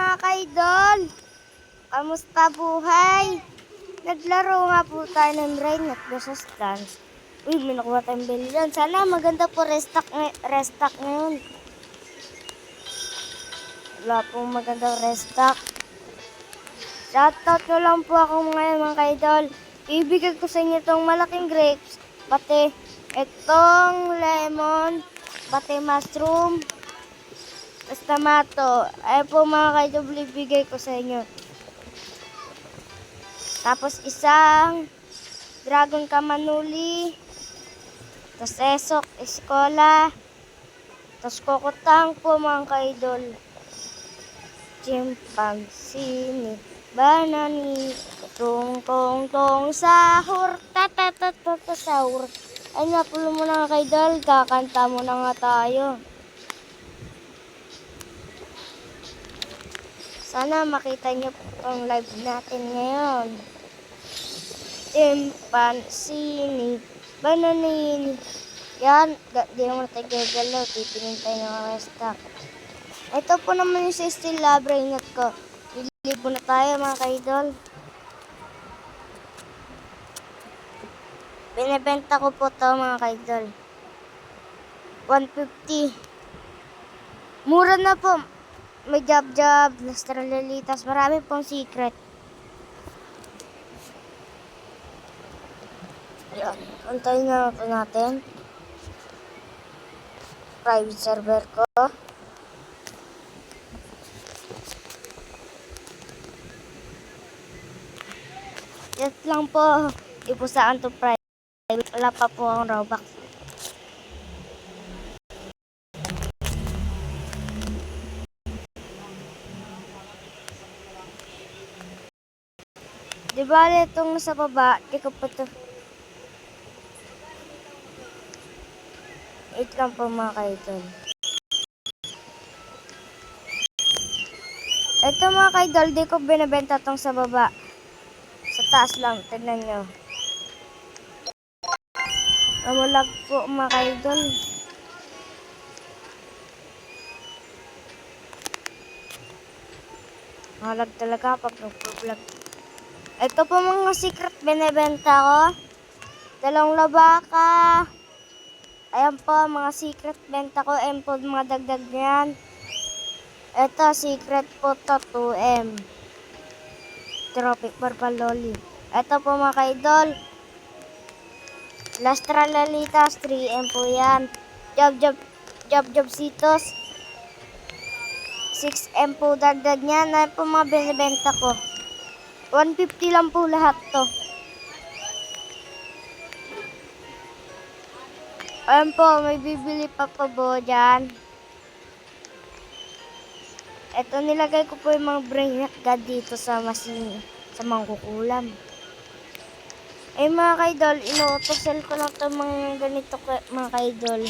mga kaidol! Kamusta buhay? Naglaro nga po tayo ng Rain at versus Dance. Uy, may nakuha tayong billion. Sana maganda po restock ngayon. Wala pong magandang restock. Shoutout nyo lang po ako ngayon mga kaidol. Ibigay ko sa inyo itong malaking grapes, pati itong lemon, pati mushroom, tomato. Ayun po mga kaidol, ibigay ko sa inyo. Tapos isang dragon kamanuli, tapos esok, eskola, tapos kokotang po mga kaidol. Chimpanzee, banani, tong sahur, sahur. Ay nga po muna mga kaidol, kakanta muna nga tayo. Sana makita niyo po ang live natin ngayon. Chimpanzee, banani. Yan, di naman tayo gagalaw, titingin tayo ng restock. Ito po naman yung still brain nut ko. Lilibo na tayo mga kaidol. Binibenta ko po to mga kaidol. 150. Mura na po. May jab-jab, lastralalitas, marami pong secret. Ayan, antayin na ito natin. Private server ko. Yes lang po. Ipusaan to private. Wala pa po ang Robux. Di ba itong sa baba, di ko pa ito. Wait lang po mga kaidol. Ito mga kaidol, di ko binibenta itong sa baba. Sa taas lang, tignan nyo. Namulag po mga kaidol. Malag talaga pag nag-vlog. Ito po mga secret binibenta ko. Dalawang labaka. Ayan po mga secret benta ko. Ayan po mga dagdag niyan. Ito secret po to 2M. Tropic Purple Lolly. Ito po mga kaidol. Lastralalitas 3M po yan. Job Citos 6M po dagdag niyan. Ayan po mga binibenta ko. 150 lang po lahat to. Ayan po, may bibili pa po dyan. Ito nilagay ko po yung mga brain nut god dito sa sa mangkukulam. Eh mga kaidol, ino-autosell ko lang ito mga ganito mga kaidol.